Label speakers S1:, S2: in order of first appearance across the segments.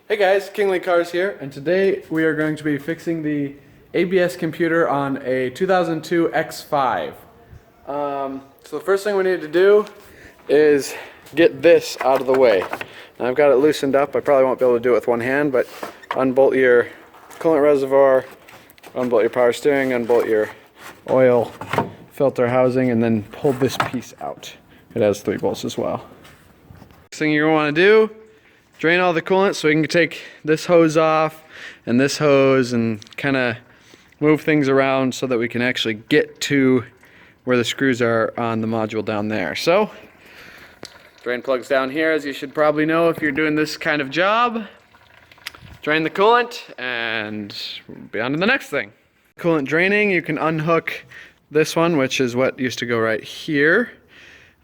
S1: Hey guys, Kingley Cars here, and today we are going to be fixing the ABS computer on a 2002 X5. So the first thing we need to do is get this out of the way. Now I've got it loosened up. I probably won't be able to do it with one hand, but unbolt your coolant reservoir, unbolt your power steering, unbolt your oil filter housing, and then pull this piece out. It has 3 bolts as well. Next thing you're going to want to do, drain all the coolant so we can take this hose off and this hose and kind of move things around so that we can actually get to where the screws are on the module down there. So, drain plugs down here, as you should probably know if you're doing this kind of job. Drain the coolant and we'll be on to the next thing. Coolant draining, you can unhook this one, which is what used to go right here.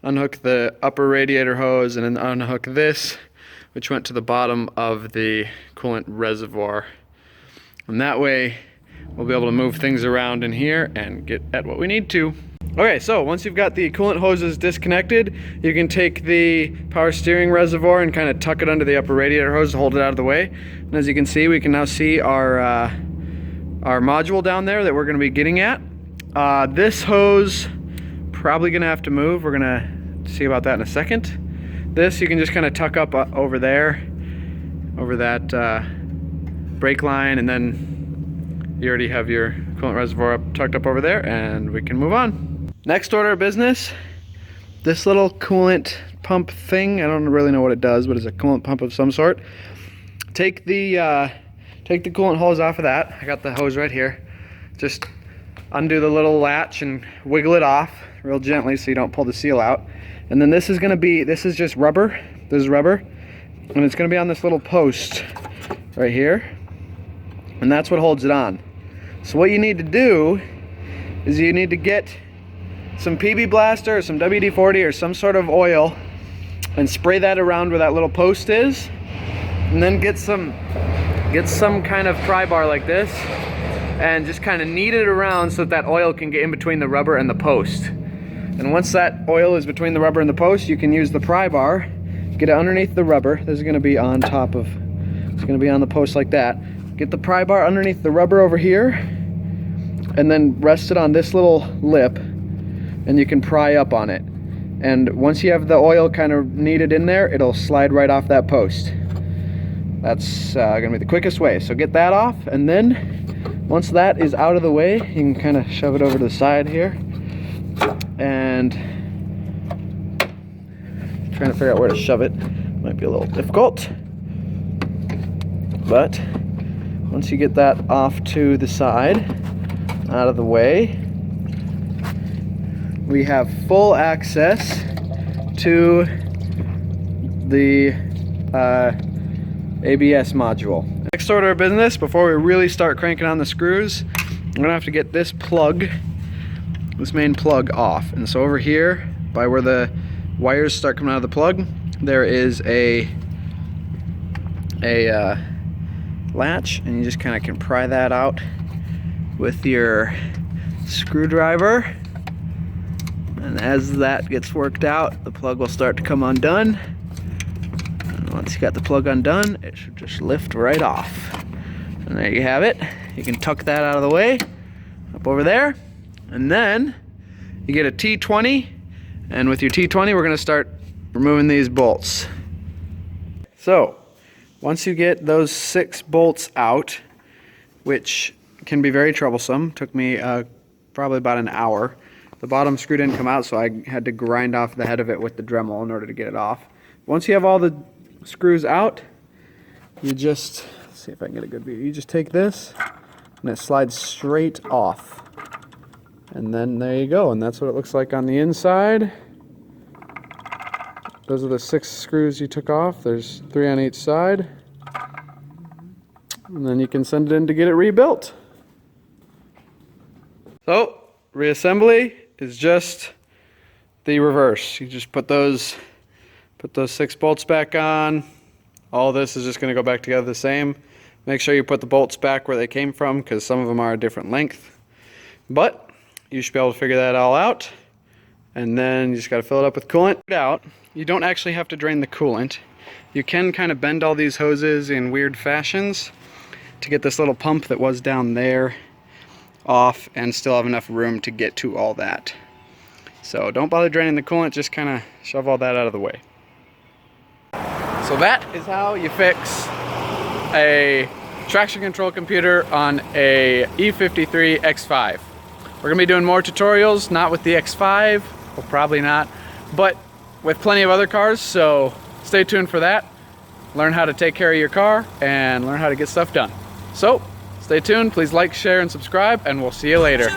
S1: Unhook the upper radiator hose and then unhook this, which went to the bottom of the coolant reservoir. And that way, we'll be able to move things around in here and get at what we need to. Okay, so once you've got the coolant hoses disconnected, you can take the power steering reservoir and kind of tuck it under the upper radiator hose to hold it out of the way. And as you can see, we can now see our module down there that we're going to be getting at. This hose, probably going to have to move. We're going to see about that in a second. This you can just kind of tuck up over there, over that brake line, and then you already have your coolant reservoir tucked up over there, and we can move on. Next order of business, this little coolant pump thing, I don't really know what it does, but it's a coolant pump of some sort. Take the coolant hose off of that. I got the hose right here. Just undo the little latch and wiggle it off real gently so you don't pull the seal out. And then this is just rubber. This is rubber. And it's going to be on this little post right here. And that's what holds it on. So what you need to do is you need to get some PB Blaster or some WD-40 or some sort of oil and spray that around where that little post is. And then get some kind of pry bar like this and just kind of knead it around so that oil can get in between the rubber and the post. And once that oil is between the rubber and the post, you can use the pry bar, get it underneath the rubber. This is going to be on top of, it's going to be on the post like that. Get the pry bar underneath the rubber over here, and then rest it on this little lip, and you can pry up on it. And once you have the oil kind of kneaded in there, it'll slide right off that post. That's going to be the quickest way. So get that off, and then once that is out of the way, you can kind of shove it over to the side here. And trying to figure out where to shove it might be a little difficult, but once you get that off to the side, out of the way, we have full access to the ABS module. Next order of business, before we really start cranking on the screws, we're gonna have to get this main plug off. And so over here, by where the wires start coming out of the plug, there is a latch, and you just kind of can pry that out with your screwdriver. And as that gets worked out, the plug will start to come undone. And once you got the plug undone, it should just lift right off. And there you have it. You can tuck that out of the way, up over there. And then you get a T20, and with your T20 we're going to start removing these bolts. So once you get those 6 bolts out, which can be very troublesome, took me probably about an hour. The bottom screw didn't come out, so I had to grind off the head of it with the Dremel in order to get it off. Once you have all the screws out, you just, let's see if I can get a good view, you just take this and it slides straight off. And then there you go, and that's what it looks like on the inside. Those are the 6 screws you took off. There's 3 on each side. And then you can send it in to get it rebuilt. So, reassembly is just the reverse. You just put those 6 bolts back on. All this is just going to go back together the same. Make sure you put the bolts back where they came from, because some of them are a different length. But you should be able to figure that all out. And then you just got to fill it up with coolant. You don't actually have to drain the coolant. You can kind of bend all these hoses in weird fashions to get this little pump that was down there off and still have enough room to get to all that. So don't bother draining the coolant, just kind of shove all that out of the way. So that is how you fix a traction control computer on a E53 X5. We're gonna be doing more tutorials, not with the X5, well probably not, but with plenty of other cars, so stay tuned for that. Learn how to take care of your car and learn how to get stuff done. So stay tuned, please like, share, and subscribe, and we'll see you later.